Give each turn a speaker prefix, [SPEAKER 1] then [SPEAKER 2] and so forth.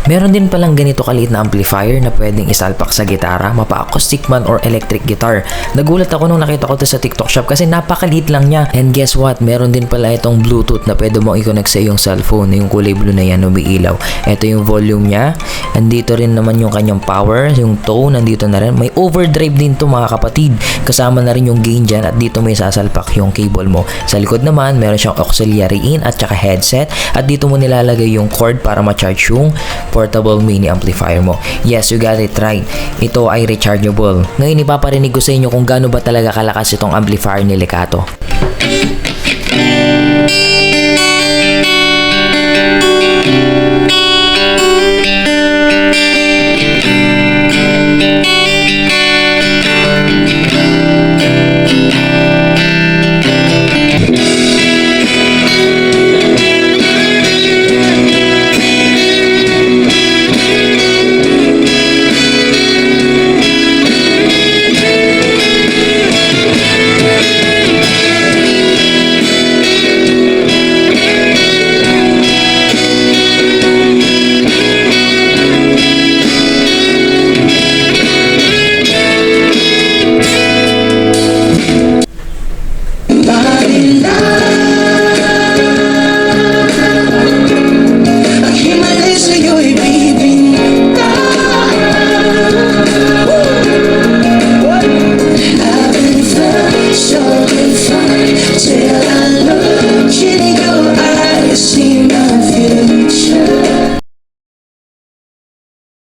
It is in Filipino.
[SPEAKER 1] Meron din palang ganito kaliit na amplifier na pwedeng isalpak sa gitara, mapa-acoustic man or electric guitar. Nagulat ako nung nakita ko to sa TikTok shop kasi napakaliit lang niya. And guess what? Meron din pala itong Bluetooth na pwede mong i-connect sa iyong cellphone. Yung kulay blue na yan, umiilaw. Ito yung volume niya. Andito rin naman yung kanyang power, yung tone, nandito na rin. May overdrive din to mga kapatid. Kasama na rin yung gain dyan at dito may sasalpak yung cable mo. Sa likod naman, meron siyang auxiliary in at saka headset. At dito mo nilalagay yung cord para ma-charge yung portable mini amplifier mo. Yes, you got it right. Ito ay rechargeable. Ngayon ipaparinig ko sa inyo kung gaano ba talaga kalakas itong amplifier ni Lekato.